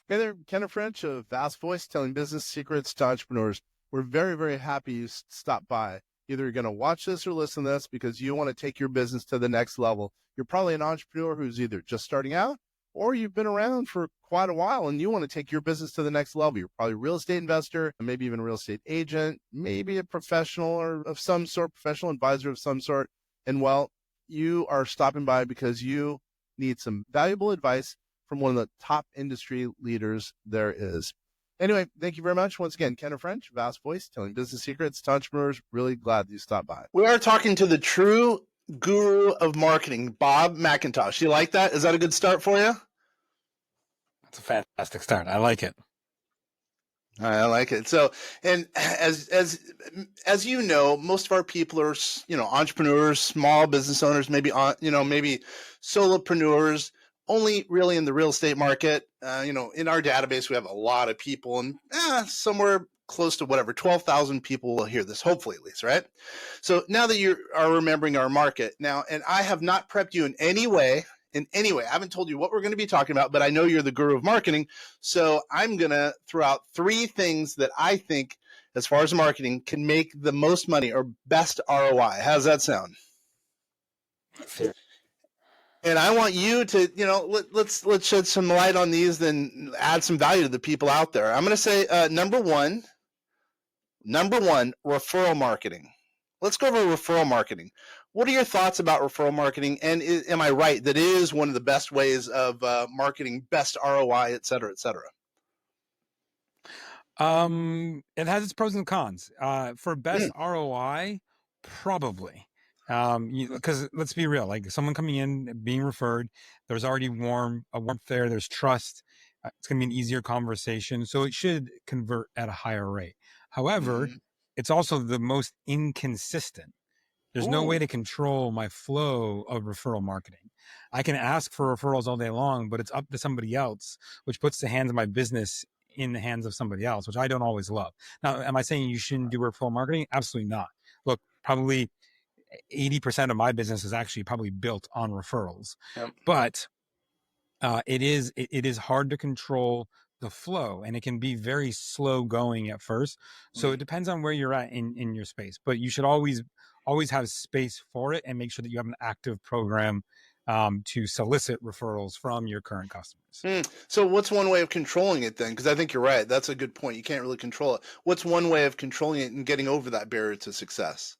Hey there, Kenneth French of Vast Voice, telling business secrets to entrepreneurs. We're very, very happy you stopped by. Either you're going to watch this or listen to this because you want to take your business to the next level. You're probably an entrepreneur who's either just starting out or you've been around for quite a while and you want to take your business to the next level. You're probably a real estate investor, maybe even a real estate agent, maybe a professional or of some sort, professional advisor of some sort. And well, you are stopping by because you need some valuable advice from one of the top industry leaders there is. Anyway, thank you very much. Once again, Kenneth French, Vast Voice, telling business secrets to entrepreneurs. Really glad you stopped by. We are talking to the true guru of marketing, Bob McIntosh. You like that? Is that a good start for you? That's a fantastic start. I like it. I like it. So, and as you know, most of our people are, entrepreneurs, small business owners, maybe solopreneurs, only really in the real estate market. In our database, we have a lot of people, and somewhere close to 12,000 people will hear this, hopefully at least, right? So now that you are remembering our market now, and I have not prepped you in any way, I haven't told you what we're going to be talking about, but I know you're the guru of marketing. So I'm going to throw out 3 things that I think, as far as marketing, can make the most money or best ROI. How's that sound? Fair. And I want you to, let's shed some light on these, then add some value to the people out there. I'm going to say number one, referral marketing. Let's go over referral marketing. What are your thoughts about referral marketing? And am I right that it is one of the best ways of marketing, best ROI, et cetera, et cetera? It has its pros and cons. For best ROI, probably. Because let's be real, like someone coming in, being referred, there's already warmth there, there's trust. It's going to be an easier conversation. So it should convert at a higher rate. However, it's also the most inconsistent. There's no way to control my flow of referral marketing. I can ask for referrals all day long, but it's up to somebody else, which puts the hands of my business in the hands of somebody else, which I don't always love. Now, am I saying you shouldn't do referral marketing? Absolutely not. Look, probably 80% of my business is actually probably built on referrals, but it is hard to control the flow, and it can be very slow going at first. So it depends on where you're at in your space, but you should always have space for it and make sure that you have an active program to solicit referrals from your current customers. So what's one way of controlling it then? Because I think you're right. That's a good point. You can't really control it. What's one way of controlling it and getting over that barrier to success?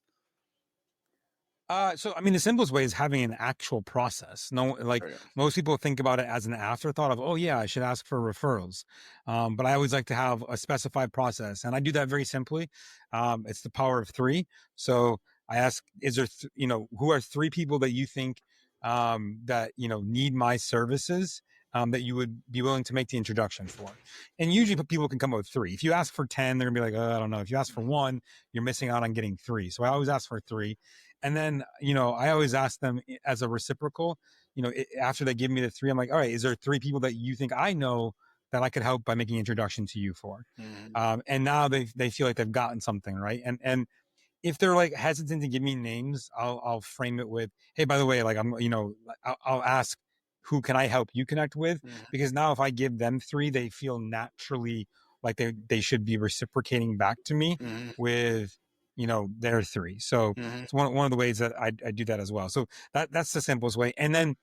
So, I mean, the simplest way is having an actual process. Most people think about it as an afterthought of, oh yeah, I should ask for referrals. But I always like to have a specified process, and I do that very simply. It's the power of 3. So I ask, is there, who are 3 people that you think, that, need my services, that you would be willing to make the introduction for? And usually people can come up with 3. If you ask for 10, they're gonna be like, oh, I don't know. If you ask for 1, you're missing out on getting 3. So I always ask for 3. And then, I always ask them as a reciprocal, after they give me the 3, I'm like, all right, is there 3 people that you think I know that I could help by making an introduction to you for? And now they feel like they've gotten something, right? And if they're like hesitant to give me names, I'll frame it with, hey, by the way, like I'll ask, who can I help you connect with? Because now if I give them 3, they feel naturally like they should be reciprocating back to me with, their 3. So it's one of the ways that I do that as well. So that's the simplest way. And then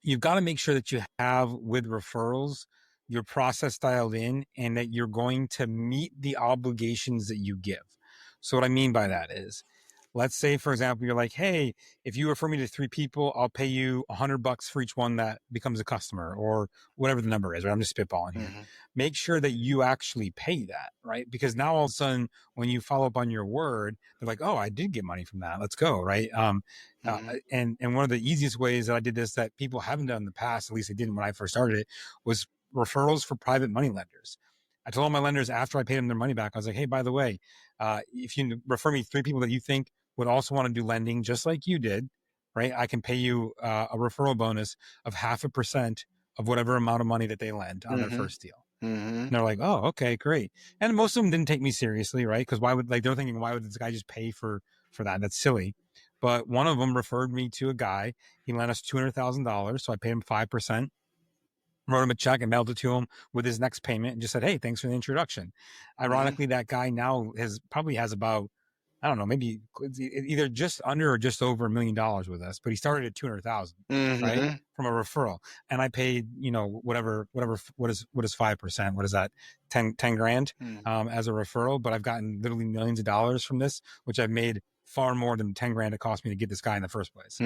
you've got to make sure that you have, with referrals, your process dialed in, and that you're going to meet the obligations that you give. So what I mean by that is, let's say, for example, you're like, hey, if you refer me to 3 people, I'll pay you $100 for each one that becomes a customer, or whatever the number is, right? I'm just spitballing here. Make sure that you actually pay that, right? Because now all of a sudden, when you follow up on your word, they're like, oh, I did get money from that. Let's go, right? And one of the easiest ways that I did this that people haven't done in the past, at least they didn't when I first started it, was referrals for private money lenders. I told all my lenders after I paid them their money back, I was like, hey, by the way, if you refer me 3 people that you think would also want to do lending just like you did, right? I can pay you a referral bonus of 0.5% of whatever amount of money that they lend on their first deal. And they're like, oh, okay, great. And most of them didn't take me seriously, right? Because they're thinking, why would this guy just pay for that? That's silly. But one of them referred me to a guy. He lent us $200,000, so I paid him 5%. wrote him a check and mailed it to him with his next payment and just said, hey, thanks for the introduction. Ironically, that guy now probably has about, I don't know, maybe either just under or just over $1 million with us, but he started at 200,000, right? From a referral. And I paid, what is 5%? What is that? 10 grand as a referral, but I've gotten literally millions of dollars from this, which I've made far more than 10 grand it cost me to get this guy in the first place.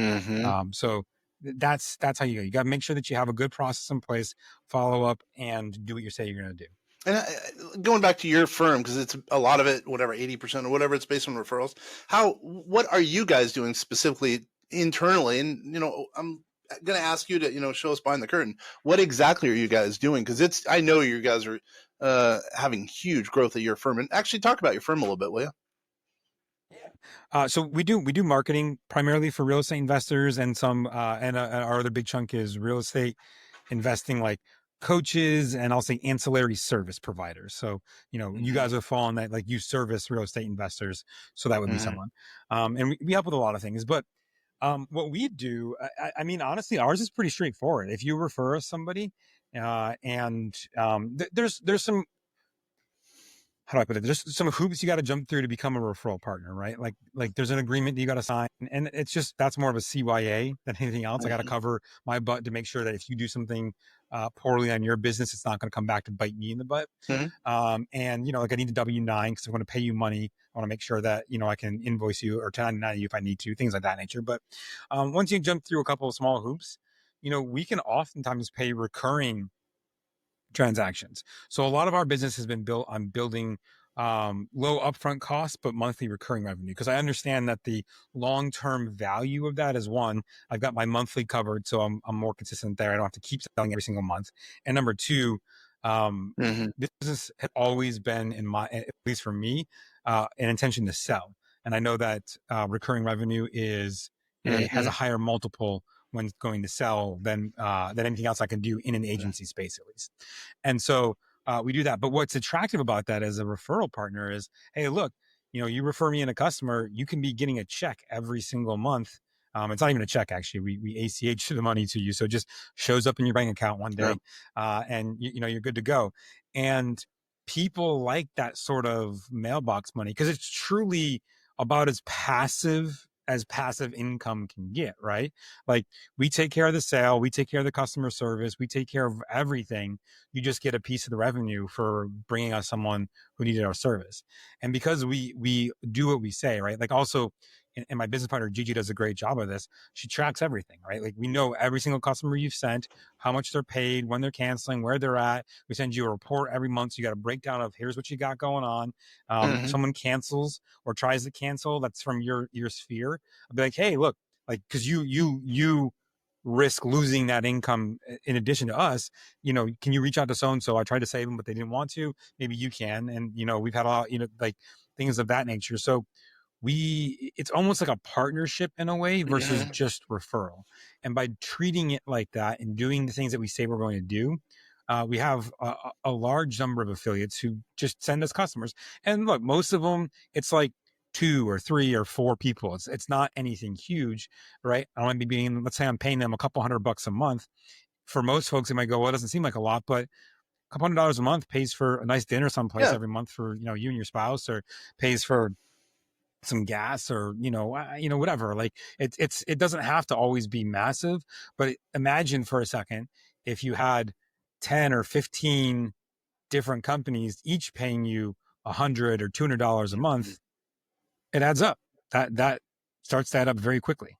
So that's how you go. You got to make sure that you have a good process in place, follow up, and do what you say you're going to do. And going back to your firm, because it's a lot of it, whatever, 80% or whatever, it's based on referrals. What are you guys doing specifically internally? And, I'm going to ask you to, show us behind the curtain. What exactly are you guys doing? Because I know you guys are having huge growth at your firm. And actually talk about your firm a little bit, will you? So we do marketing primarily for real estate investors, and some and our other big chunk is real estate investing, like coaches, and I'll say ancillary service providers. So you guys are falling that, like, you service real estate investors, so that would be someone. And we help with a lot of things, but what we do, I mean, honestly, ours is pretty straightforward. If you refer us somebody, and there's some, how do I put it? There's some hoops you got to jump through to become a referral partner, right? Like there's an agreement that you got to sign, and it's just, that's more of a CYA than anything else. I got to cover my butt to make sure that if you do something poorly on your business, it's not going to come back to bite me in the butt. And like, I need a W-9 because I'm going to pay you money. I want to make sure that I can invoice you or 1099 you if I need to, things like that nature. But once you jump through a couple of small hoops, we can oftentimes pay recurring transactions. So a lot of our business has been built on building low upfront costs, but monthly recurring revenue. Because I understand that the long-term value of that is, one, I've got my monthly covered, so I'm more consistent there. I don't have to keep selling every single month. And number two, business had always been, at least for me, an intention to sell. And I know that recurring revenue has a higher multiple when going to sell than anything else I can do in an agency space, at least. And so we do that. But what's attractive about that as a referral partner is, hey, look, you refer me in a customer, you can be getting a check every single month. It's not even a check, actually. We ACH the money to you. So it just shows up in your bank account one day, and you're good to go. And people like that sort of mailbox money because it's truly about as passive income can get, right? Like, we take care of the sale, we take care of the customer service, we take care of everything. You just get a piece of the revenue for bringing us someone who needed our service. And because we do what we say, right? Like, also, and my business partner Gigi does a great job of this. She tracks everything, right? Like, we know every single customer you've sent, how much they're paid, when they're canceling, where they're at. We send you a report every month, so you got a breakdown of, here's what you got going on. If someone cancels or tries to cancel, that's from your sphere. I'll be like, hey, look, like, because you risk losing that income in addition to us. Can you reach out to so and so? I tried to save them, but they didn't want to. Maybe you can. And we've had a lot, like, things of that nature. So it's almost like a partnership in a way versus just referral. And by treating it like that and doing the things that we say we're going to do, we have a large number of affiliates who just send us customers. And look, most of them, it's like 2 or 3 or 4 people. It's not anything huge, right? I don't want to be being, let's say I'm paying them a couple $100 a month. For most folks, they might go, well, it doesn't seem like a lot, but a couple $100 a month pays for a nice dinner someplace every month for, you and your spouse, or pays for some gas, or whatever. Like, it doesn't have to always be massive, but imagine for a second if you had 10 or 15 different companies each paying you $100 or $200 a month. It adds up. That starts to add up very quickly.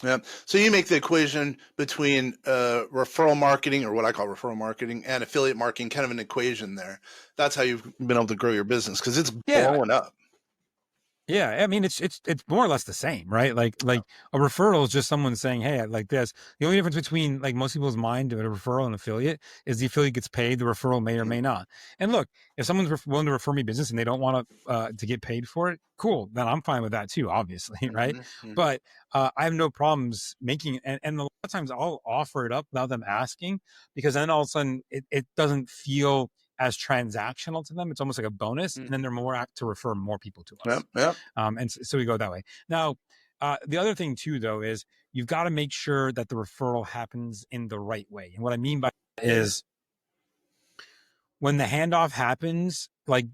Yeah. So you make the equation between referral marketing, or what I call referral marketing, and affiliate marketing, kind of an equation there. That's how you've been able to grow your business, because it's blowing up. Yeah, I mean, it's more or less the same, right? Like a referral is just someone saying, hey, I like this. The only difference between, like, most people's mind of a referral and affiliate is the affiliate gets paid, the referral may or may not. And look, if someone's willing to refer me business and they don't want to get paid for it, cool, then I'm fine with that too, obviously, right? But I have no problems making, and a lot of times I'll offer it up without them asking, because then all of a sudden it doesn't feel as transactional to them. It's almost like a bonus, and then they're more apt to refer more people to us. And so we go that way. Now, the other thing too, though, is you've got to make sure that the referral happens in the right way. And what I mean by is when the handoff happens, like,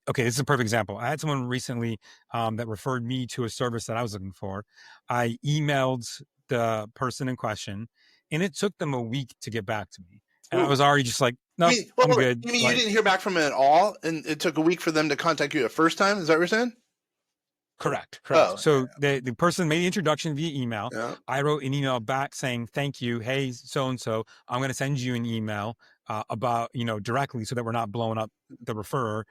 okay, this is a perfect example. I had someone recently that referred me to a service that I was looking for. I emailed the person in question, and it took them a week to get back to me. And I was already just like, nope, I'm good. You mean you didn't hear back from it at all, and it took a week for them to contact you the first time? Is that what you're saying? Correct. Oh, so the person made the introduction via email. yeah. I wrote an email back saying, thank you. Hey, so-and-so, I'm going to send you an email about, directly so that we're not blowing up the referrer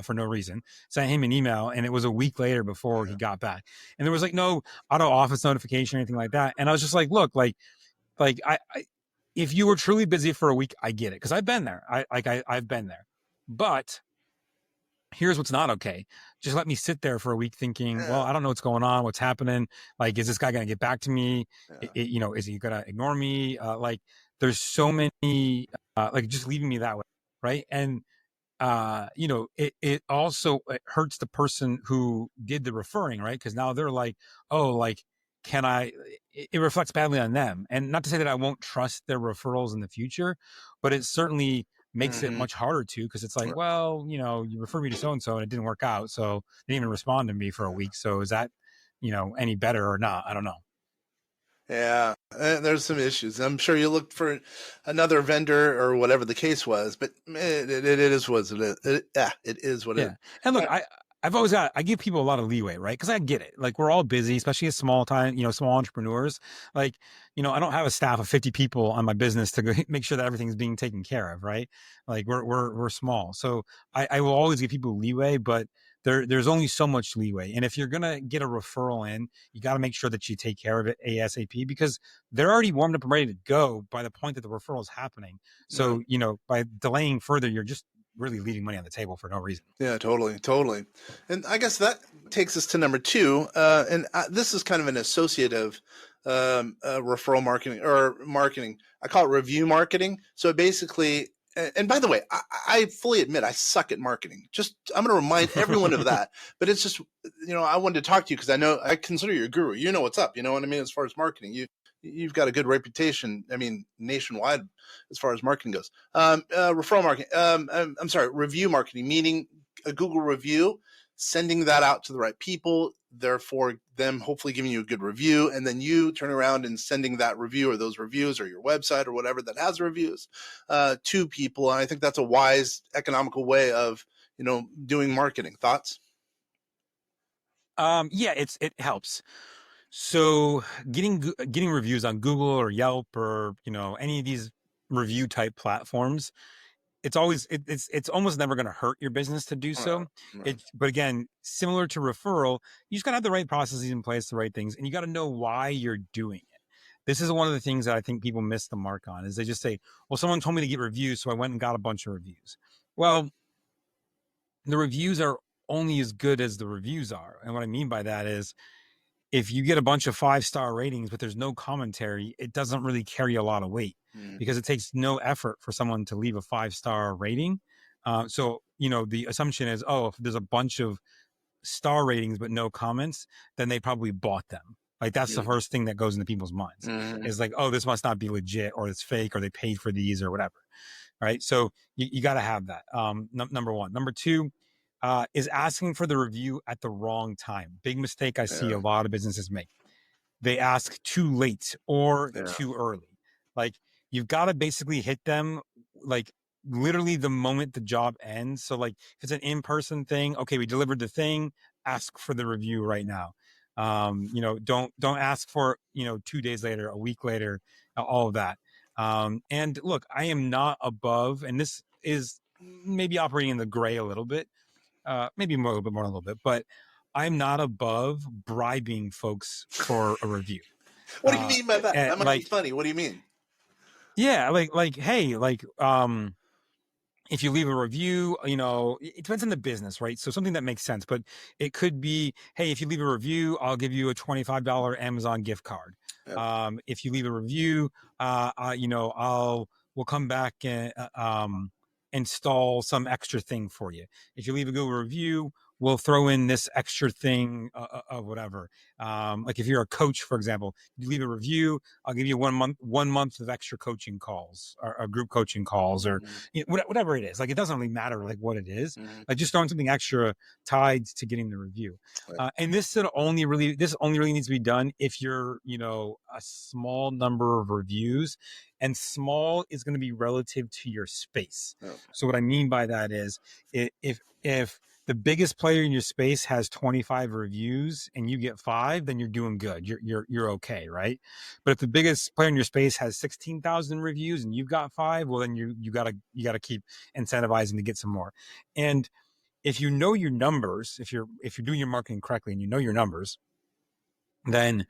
for no reason. Sent him an email, and it was a week later before he got back. And there was like no auto office notification or anything like that. And I was just like, look, like I if you were truly busy for a week, I get it. Cause I've been there. I've been there, but here's what's not okay. Just let me sit there for a week thinking, well, I don't know what's going on. What's happening? Like, is this guy going to get back to me? Is he going to ignore me? Like there's so many, like just leaving me that way. Right. And, it also it hurts the person who did the referring, right? Cause now they're like, oh, like, it reflects badly on them. And not to say that I won't trust their referrals in the future, but it certainly makes it much harder to, because it's like, well, you refer me to so-and-so and it didn't work out. So they didn't even respond to me for a week. So is that, any better or not? I don't know. Yeah, there's some issues. I'm sure you looked for another vendor or whatever the case was, but it is what it is. It is what it is. And look, I give people a lot of leeway, right? Because I get it. Like we're all busy, especially as small entrepreneurs. Like, I don't have a staff of 50 people on my business to go make sure that everything's being taken care of, right? Like we're small. So I will always give people leeway, but there's only so much leeway. And if you're gonna get a referral in, you got to make sure that you take care of it ASAP, because they're already warmed up and ready to go by the point that the referral is happening. So, by delaying further, you're just really leaving money on the table for no reason. Yeah, totally. And I guess that takes us to number 2. And this is kind of an associative referral marketing. I call it review marketing. So basically, and by the way, I fully admit I suck at marketing. I'm going to remind everyone of that. But it's just, I wanted to talk to you because I consider you a guru. You know what's up. You know what I mean? As far as marketing, you've got a good reputation. I mean, nationwide as far as marketing goes. Referral marketing. I'm sorry, review marketing, meaning a Google review, sending that out to the right people, therefore them hopefully giving you a good review, and then you turn around and sending that review or those reviews or your website or whatever that has reviews to people. And I think that's a wise, economical way of, doing marketing. Thoughts? Yeah, it helps. So getting reviews on Google or Yelp or, any of these review type platforms, it's almost never going to hurt your business to do so. But again, similar to referral, you just got to have the right processes in place, the right things, and you got to know why you're doing it. This is one of the things that I think people miss the mark on, is they just say, well, someone told me to get reviews, so I went and got a bunch of reviews. Well, the reviews are only as good as the reviews are. And what I mean by that is, if you get a bunch of 5-star ratings, but there's no commentary, it doesn't really carry a lot of weight because it takes no effort for someone to leave a 5-star rating. So, the assumption is, if there's a bunch of star ratings, but no comments, then they probably bought them. Like that's the first thing that goes into people's minds is like, this must not be legit, or it's fake, or they paid for these or whatever. Right. So you got to have that. Number one. Number 2, is asking for the review at the wrong time. Big mistake I see a lot of businesses make. They ask too late or too early. Like you've got to basically hit them like literally the moment the job ends. So like if it's an in-person thing, okay, we delivered the thing, ask for the review right now. Don't ask for, 2 days later, a week later, all of that. And look, I am not above, and this is maybe operating in the gray a little bit, maybe more, a little bit, but I'm not above bribing folks for a review. What do you mean by that? That might be funny. What do you mean? Yeah, hey, if you leave a review, it depends on the business, right? So something that makes sense, but it could be, hey, if you leave a review, I'll give you a $25 Amazon gift card. Yep. If you leave a review, we'll come back and install some extra thing for you. If you leave a Google review, we'll throw in this extra thing of whatever. Like if you're a coach, for example, you leave a review, I'll give you 1 month of extra coaching calls or group coaching calls or whatever it is. Like, it doesn't really matter like what it is. Like just throwing something extra tied to getting the review. And this only really needs to be done if you're, a small number of reviews, and small is going to be relative to your space. So what I mean by that is if the biggest player in your space has 25 reviews and you get 5, then you're doing good. You're okay, right? But if the biggest player in your space has 16,000 reviews and you've got 5, well, then you gotta keep incentivizing to get some more. And if you know your numbers, if you're doing your marketing correctly and you know your numbers, then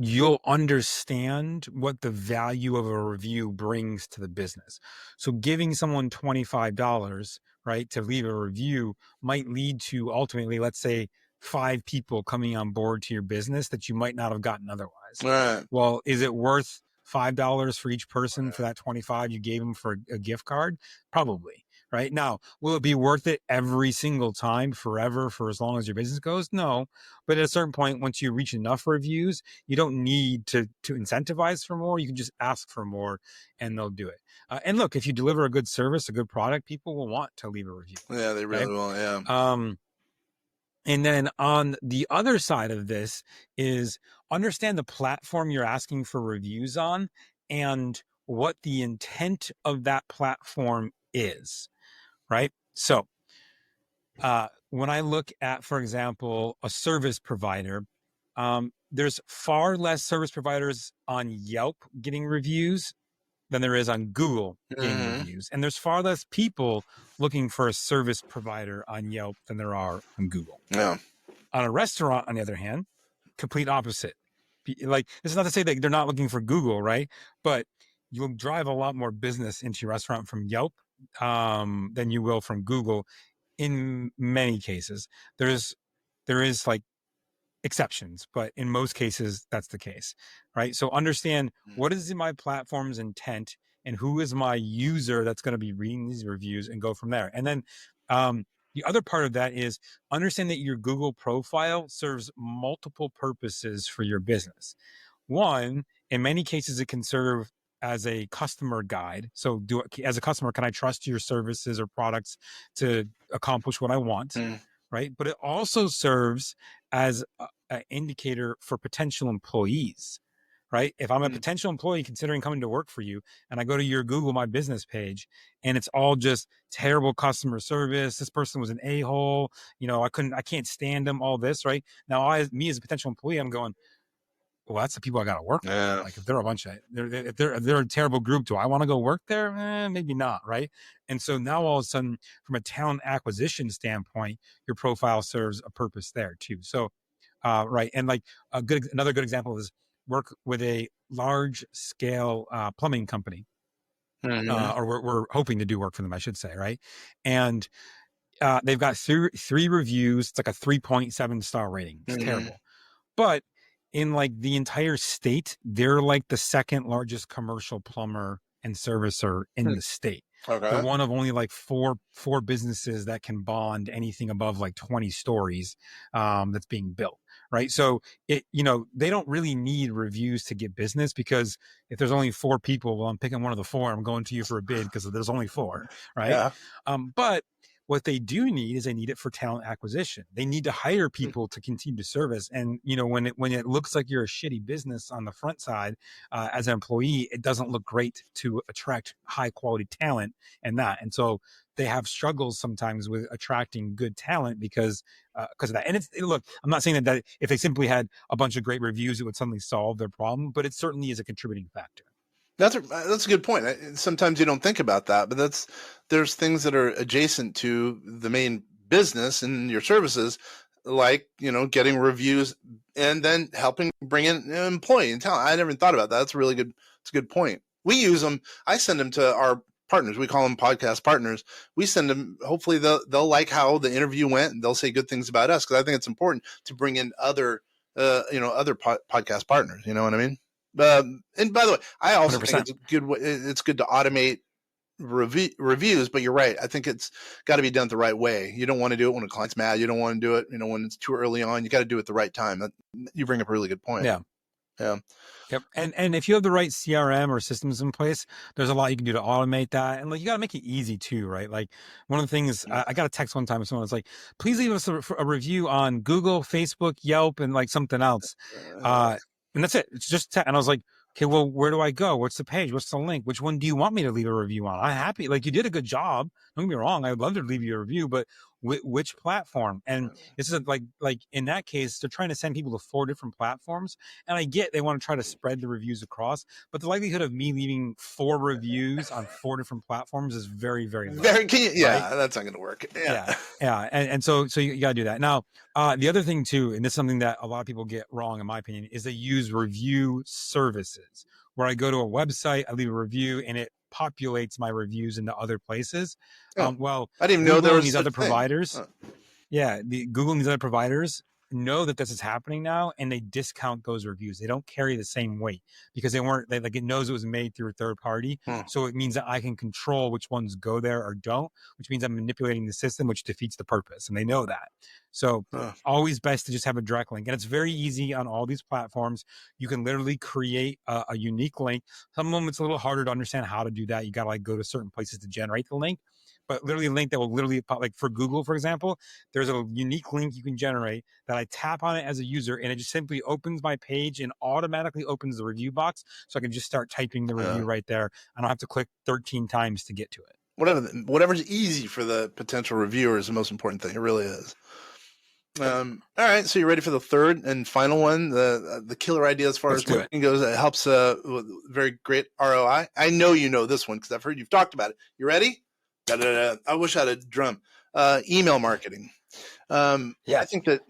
you'll understand what the value of a review brings to the business. So giving someone $25, right, to leave a review might lead to ultimately, let's say, 5 people coming on board to your business that you might not have gotten otherwise. Right. Well, is it worth $5 for each person for that 25 you gave them for a gift card? Probably. Right now, will it be worth it every single time forever for as long as your business goes? No. But at a certain point, once you reach enough reviews, you don't need to incentivize for more. You can just ask for more and they'll do it. And look, if you deliver a good service, a good product, people will want to leave a review. Yeah, they really will. Yeah. And then on the other side of this is understand the platform you're asking for reviews on and what the intent of that platform is. Right. So when I look at, for example, a service provider, there's far less service providers on Yelp getting reviews than there is on Google getting reviews. And there's far less people looking for a service provider on Yelp than there are on Google. Yeah. On a restaurant, on the other hand, complete opposite. Like, this is not to say that they're not looking for Google, right? But you'll drive a lot more business into your restaurant from Yelp than you will from Google in many cases. There is like exceptions, but in most cases that's the case, right? So understand what is my platform's intent and who is my user that's going to be reading these reviews and go from there. And then the other part of that is understand that your Google profile serves multiple purposes for your business. One, in many cases, it can serve as a customer guide. So as a customer, can I trust your services or products to accomplish what I want? Right. But it also serves as an indicator for potential employees. Right. If I'm a potential employee considering coming to work for you and I go to your Google My Business page and it's all just terrible customer service, this person was an a-hole, I can't stand them, all this, right? Now, me as a potential employee, I'm going, well, that's the people I got to work with. Yeah. Like if they're a bunch of, if they're a terrible group, do I want to go work there? Maybe not. Right. And so now all of a sudden, from a talent acquisition standpoint, your profile serves a purpose there too. So, right. And like another good example is work with a large scale plumbing company, or we're hoping to do work for them, I should say. Right. And they've got three reviews. It's like a 3.7 star rating. It's terrible. But in like the entire state, they're like the second largest commercial plumber and servicer in the state. Okay. They're one of only like four businesses that can bond anything above like 20 stories that's being built. Right. So they don't really need reviews to get business, because if there's only 4 people, well, I'm picking one of the 4. I'm going to you for a bid because there's only 4. Right. Yeah. But what they do need is they need it for talent acquisition. They need to hire people to continue to service. And, when it looks like you're a shitty business on the front side as an employee, it doesn't look great to attract high quality talent and that. And so they have struggles sometimes with attracting good talent because of that. And look, I'm not saying that if they simply had a bunch of great reviews, it would suddenly solve their problem, but it certainly is a contributing factor. That's a good point. Sometimes you don't think about that, but there's things that are adjacent to the main business and your services, like, getting reviews and then helping bring in an employee and talent. I never thought about that. That's a really good. It's a good point. We use them. I send them to our partners. We call them podcast partners. We send them. Hopefully they'll like how the interview went and they'll say good things about us, because I think it's important to bring in other podcast partners. You know what I mean? And by the way, I also 100%. think it's good to automate reviews, but you're right. I think it's got to be done the right way. You don't want to do it when a client's mad. You don't want to do it, when it's too early on. You got to do it the right time. You bring up a really good point. Yeah. Yep. And if you have the right CRM or systems in place, there's a lot you can do to automate that. And like, you got to make it easy too, right? Like one of the things I got a text one time, someone was like, please leave us a review on Google, Facebook, Yelp, and like something else. And that's it. It's just, and I was like, okay, well, where do I go? What's the page? What's the link? Which one do you want me to leave a review on? I'm happy. Like, you did a good job. Don't get me wrong. I'd love to leave you a review, but which platform? And this is like in that case, they're trying to send people to 4 different platforms. And I get they want to try to spread the reviews across, but the likelihood of me leaving 4 reviews on 4 different platforms is very, very low. Right? That's not going to work. Yeah. And so you got to do that. Now, the other thing too, and this is something that a lot of people get wrong, in my opinion, is they use review services where I go to a website, I leave a review, and it populates my reviews into other places. Well, I didn't even know there was these other providers. Yeah, the Google and these other providers know that this is happening now, and they discount those reviews. They don't carry the same weight because it knows it was made through a third party. So it means that I can control which ones go there or don't, which means I'm manipulating the system, which defeats the purpose. And they know that. So always best to just have a direct link. And it's very easy on all these platforms. You can literally create a unique link. Some of them, it's a little harder to understand how to do that. You got to go to certain places to generate the link. But literally a link that will literally pop, like for Google, for example, there's a unique link you can generate that I tap on it as a user, and it just simply opens my page and automatically opens the review box. So I can just start typing the review right there. I don't have to click 13 times to get to it. Whatever's easy for the potential reviewer is the most important thing. It really is. All right, so you're ready for the third and final one, the killer idea as far as marketing goes. It helps with very great ROI. I know you know this one because I've heard you've talked about it. You ready? I wish I had a drum. Email marketing. I think that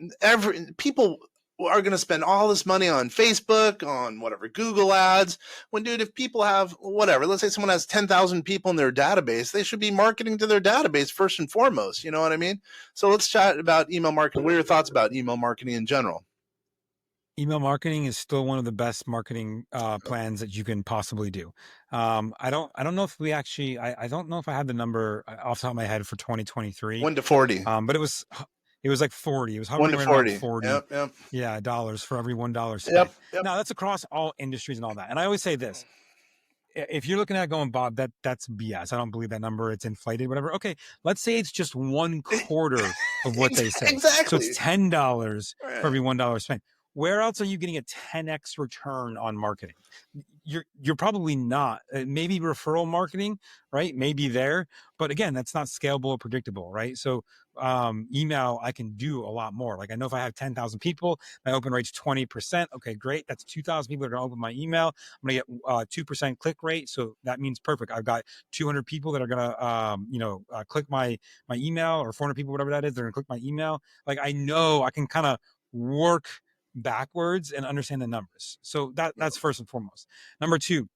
people are going to spend all this money on Facebook, on whatever, Google ads. When, dude, if people have whatever, let's say someone has 10,000 people in their database, they should be marketing to their database first and foremost. You know what I mean? So let's chat about email marketing. What are your thoughts about email marketing in general? Email marketing is still one of the best marketing plans that you can possibly do. I don't know if we actually, I don't know if I had the number off the top of my head for 2023. 1 to 40. But it was like 40. It was 1 to 40. 40. Yep. Yeah, dollars for every $1 spent. Yep. Now that's across all industries and all that. And I always say this: if you're looking at going, Bob, that's BS. I don't believe that number. It's inflated, whatever. Okay, let's say it's just 1/4 of what they say. Exactly. So it's $10 for every $1 spent. Where else are you getting a 10x return on marketing? You're probably not. Maybe referral marketing, right? Maybe there, but again, that's not scalable or predictable, right? So email, I can do a lot more. Like I know if I have 10,000 people, my open rate's 20%. Okay, great. That's 2,000 people that are going to open my email. I'm going to get 2% click rate. So that means perfect. I've got 200 people that are going to, click my email, or 400 people, whatever that is. They're going to click my email. Like I know I can kind of work backwards and understand the numbers. So that's first and foremost. Number 2,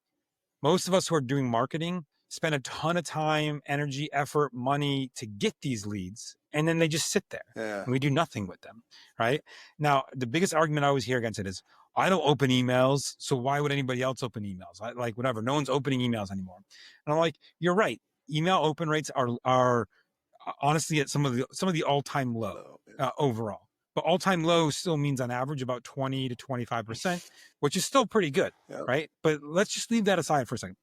most of us who are doing marketing spend a ton of time, energy, effort, money to get these leads, and then they just sit there and we do nothing with them, right? Now, the biggest argument I always hear against it is, I don't open emails, so why would anybody else open emails? Like whatever, no one's opening emails anymore. And I'm like, you're right. Email open rates are honestly at some of the all-time low overall. But all-time low still means on average about 20 to 25%, which is still pretty good, right? But let's just leave that aside for a second.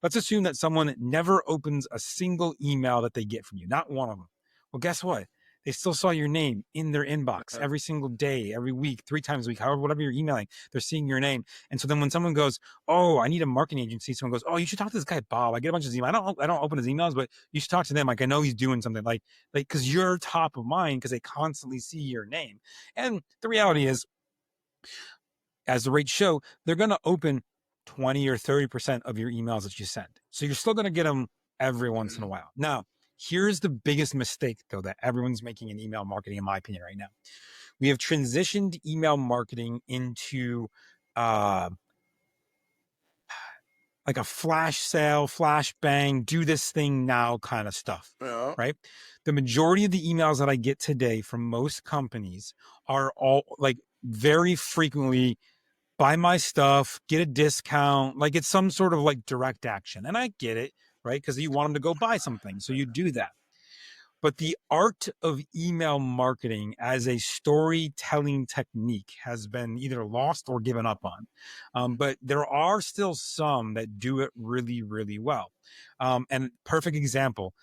Let's assume that someone never opens a single email that they get from you, not one of them. Well, guess what? They still saw your name in their inbox every single day, every week, 3 times a week, however, whatever you're emailing, they're seeing your name. And so then when someone goes, oh, I need a marketing agency, someone goes, oh, you should talk to this guy, Bob. I get a bunch of emails. I don't open his emails, but you should talk to them. Like, I know he's doing something like, cause you're top of mind because they constantly see your name. And the reality is, as the rates show, they're going to open 20 or 30% of your emails that you send. So you're still going to get them every once in a while. Now, here's the biggest mistake, though, that everyone's making in email marketing, in my opinion, right now. We have transitioned email marketing into like a flash sale, flash bang, do this thing now kind of stuff, right? The majority of the emails that I get today from most companies are all like very frequently, buy my stuff, get a discount. Like it's some sort of like direct action. And I get it, right? Because you want them to go buy something. So you do that. But the art of email marketing as a storytelling technique has been either lost or given up on. But there are still some that do it really, really well. And perfect example,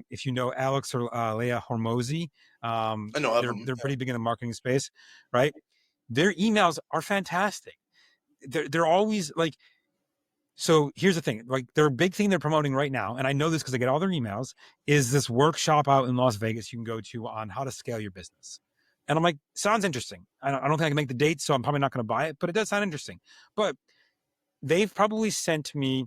if you know Alex or Leah Hormozy, I know of them. they're pretty big in the marketing space, right? Their emails are fantastic. They're always like, so here's the thing, like their big thing they're promoting right now, and I know this because I get all their emails, is this workshop out in Las Vegas you can go to on how to scale your business. And I'm like, sounds interesting. I don't think I can make the date, so I'm probably not going to buy it, but it does sound interesting. But they've probably sent me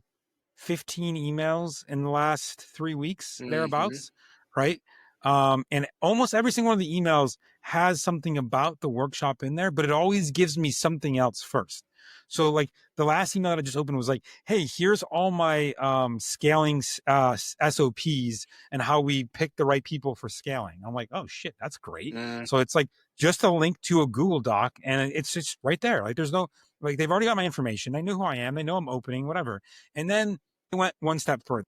15 emails in the last 3 weeks, thereabouts, right? And almost every single one of the emails has something about the workshop in there, but it always gives me something else first. So like the last email that I just opened was like, hey, here's all my scaling SOPs and how we pick the right people for scaling. I'm like, oh shit, that's great. So it's like just a link to a Google Doc and it's just right there. Like there's no, like they've already got my information. They know who I am. They know I'm opening, whatever. And then I went one step further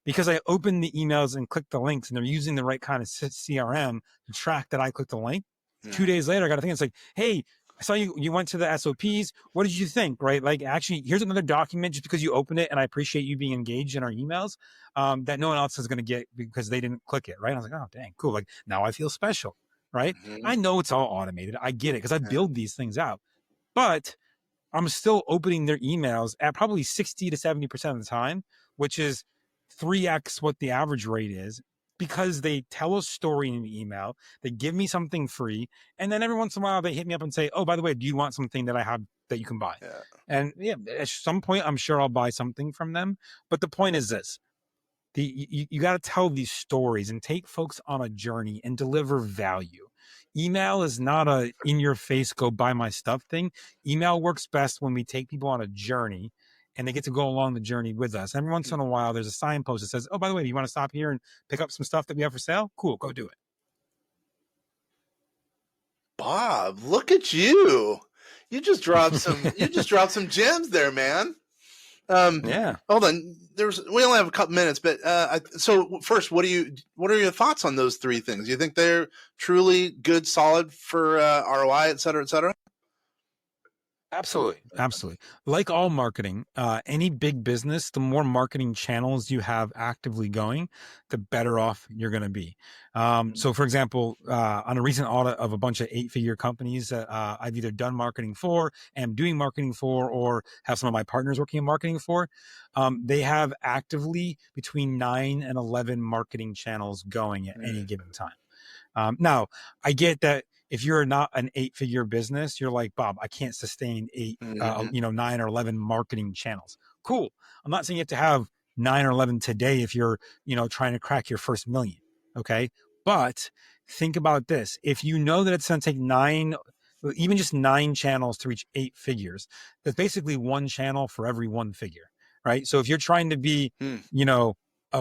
because I opened the emails and clicked the links and they're using the right kind of CRM to track that I clicked the link. 2 days later, I got a thing. It's like, hey, I saw you went to the SOPs. What did you think? Right? Like, actually, here's another document just because you opened it. And I appreciate you being engaged in our emails that no one else is going to get because they didn't click it. Right? And I was like, oh, dang, cool. Like now I feel special. Right? I know it's all automated. I get it because I build these things out. But I'm still opening their emails at probably 60 to 70% of the time, which is 3x what the average rate is, because they tell a story in the email, they give me something free, and then every once in a while they hit me up and say, oh, by the way, do you want something that I have that you can buy? And yeah, at some point, I'm sure I'll buy something from them. But the point is this. You got to tell these stories and take folks on a journey and deliver value. Email is not a in your face, go buy my stuff thing. Email works best when we take people on a journey and they get to go along the journey with us. Every once in a while, there's a signpost that says, oh, by the way, do you want to stop here and pick up some stuff that we have for sale? Cool, go do it. Bob, look at you. You just dropped some gems there, man. Yeah. Hold on. We only have a couple minutes, but so first, what are your thoughts on those three things? Do you think they're truly good, solid for ROI, et cetera, et cetera? Absolutely. Absolutely. Like all marketing, any big business, the more marketing channels you have actively going, the better off you're going to be. So for example, on a recent audit of a bunch of 8-figure companies that I've either done marketing for, am doing marketing for, or have some of my partners working in marketing for, they have actively between 9 and 11 marketing channels going at any given time. Now, I get that if you're not an 8-figure business, you're like, Bob, I can't sustain 9 or 11 marketing channels. Cool. I'm not saying you have to have 9 or 11 today if you're, trying to crack your first million. Okay. But think about this. If you know that it's going to take 9, even just 9 channels to reach 8 figures, that's basically 1 channel for every 1 figure. Right. So if you're trying to be, a $1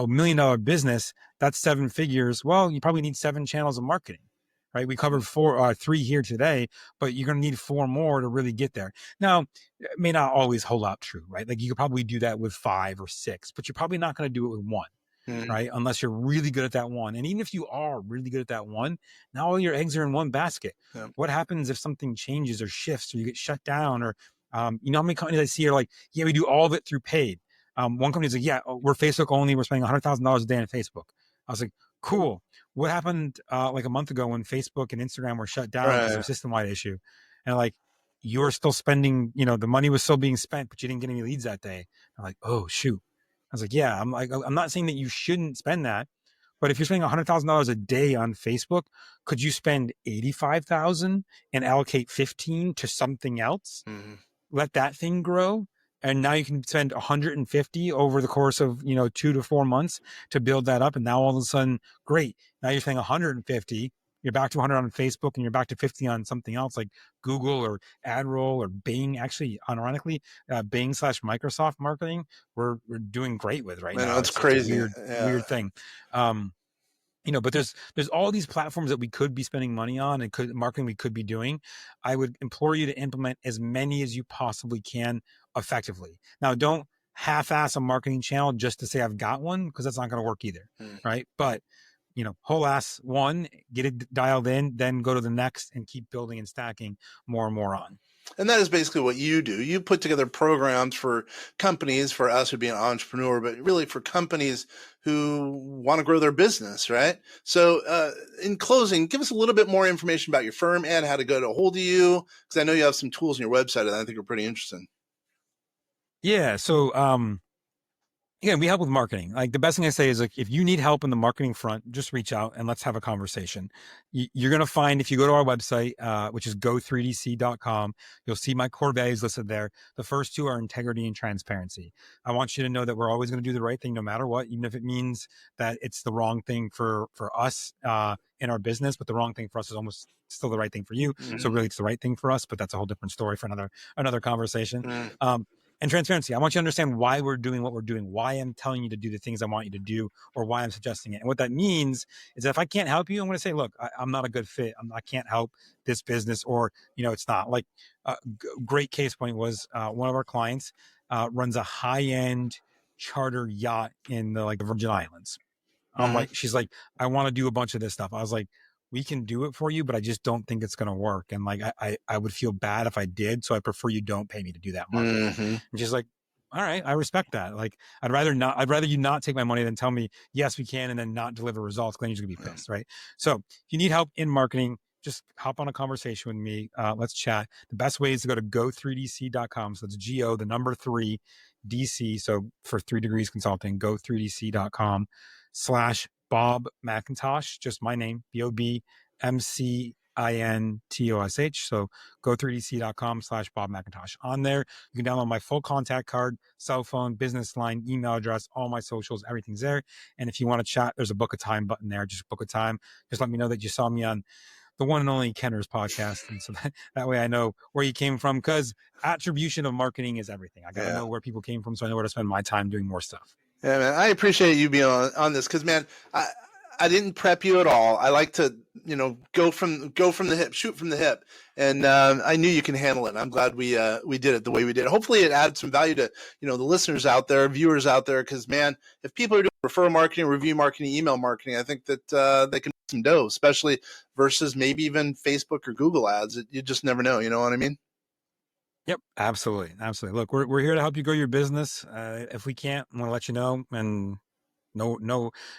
million business, that's 7 figures. Well, you probably need 7 channels of marketing. Right. We covered 3 here today, but you're going to need 4 more to really get there. Now, it may not always hold out true, right? Like you could probably do that with 5 or 6, but you're probably not going to do it with 1, right? Unless you're really good at that one. And even if you are really good at that one, now all your eggs are in one basket. Yeah. What happens if something changes or shifts or you get shut down or, how many companies I see are like, yeah, we do all of it through paid. One company's like, yeah, we're Facebook only. We're spending $100,000 a day on Facebook. I was like, cool. What happened like a month ago when Facebook and Instagram were shut down because of a system-wide issue? And like, you were still spending, the money was still being spent, but you didn't get any leads that day. I'm like, oh, shoot. I was like, yeah, I'm not saying that you shouldn't spend that, but if you're spending $100,000 a day on Facebook, could you spend $85,000 and allocate 15 to something else? Let that thing grow. And now you can spend 150 over the course of, 2 to 4 months to build that up. And now all of a sudden, great. Now you're spending 150, you're back to 100 on Facebook and you're back to 50 on something else like Google or AdRoll or Bing. Actually, ironically, Bing/Microsoft marketing, we're doing great with right now. That's crazy. Weird thing. But there's all these platforms that we could be spending money on and marketing we could be doing. I would implore you to implement as many as you possibly can effectively. Now, don't half-ass a marketing channel just to say I've got one, because that's not going to work either, right? But whole ass one, get it dialed in, then go to the next and keep building and stacking more and more on. And that is basically what you do. You put together programs for companies, for us who be an entrepreneur, but really for companies who want to grow their business, right? So in closing, give us a little bit more information about your firm and how to go to hold of you, because I know you have some tools on your website that I think are pretty interesting. Yeah. So again, we help with marketing. Like, the best thing I say is, like, if you need help in the marketing front, just reach out and let's have a conversation. You're going to find, if you go to our website, which is go3dc.com, you'll see my core values listed there. The first two are integrity and transparency. I want you to know that we're always going to do the right thing no matter what, even if it means that it's the wrong thing for us in our business, but the wrong thing for us is almost still the right thing for you. So really it's the right thing for us, but that's a whole different story for another conversation. And transparency. I want you to understand why we're doing what we're doing, why I'm telling you to do the things I want you to do, or why I'm suggesting it. And what that means is that if I can't help you, I'm going to say, look, I'm not a good fit. I can't help this business, or, it's not. Like, great case point was one of our clients runs a high-end charter yacht in the Virgin Islands. She's like, I want to do a bunch of this stuff. I was like, we can do it for you, but I just don't think it's going to work. And I would feel bad if I did. So I prefer you don't pay me to do that marketing. And she's like, all right, I respect that. Like, I'd rather you not take my money than tell me, yes, we can, and then not deliver results. Then you're going to be pissed. Right. So if you need help in marketing, just hop on a conversation with me. Let's chat. The best way is to go to go3dc.com. So it's GO, the number 3 DC. So for 3 Degrees Consulting, go3dc.com /Bob McIntosh, just my name, BOBMCINTOSH. So go3dc.com /Bob McIntosh. On there, you can download my full contact card, cell phone, business line, email address, all my socials, everything's there. And if you want to chat, there's a book a time button there. Just book a time. Just let me know that you saw me on the one and only Kenner's podcast. And so that way I know where you came from, because attribution of marketing is everything. I got to know where people came from, so I know where to spend my time doing more stuff. Yeah, man, I appreciate you being on this, because, man, I didn't prep you at all. I like to, go from the hip, shoot from the hip, and I knew you can handle it. I'm glad we did it the way we did. Hopefully, it added some value to the listeners out there, viewers out there, because, man, if people are doing referral marketing, review marketing, email marketing, I think that they can make some dough, especially versus maybe even Facebook or Google ads. You just never know. You know what I mean? Yep, absolutely. Look, we're here to help you grow your business. If we can't, I'm going to let you know, and no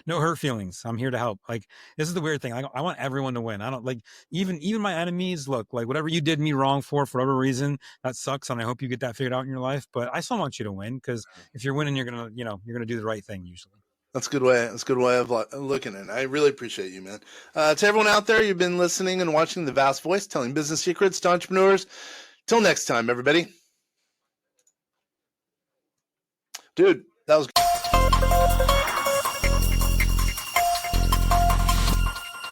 hurt feelings. I'm here to help. Like, this is the weird thing. I want everyone to win. I don't like even my enemies. Look, like, whatever you did me wrong for whatever reason, that sucks. And I hope you get that figured out in your life, but I still want you to win, because if you're winning, you're going to do the right thing usually. That's a good way. That's a good way of looking at it. I really appreciate you, man. To everyone out there, you've been listening and watching The Vast Voice, telling business secrets to entrepreneurs. Till next time, everybody. Dude, that was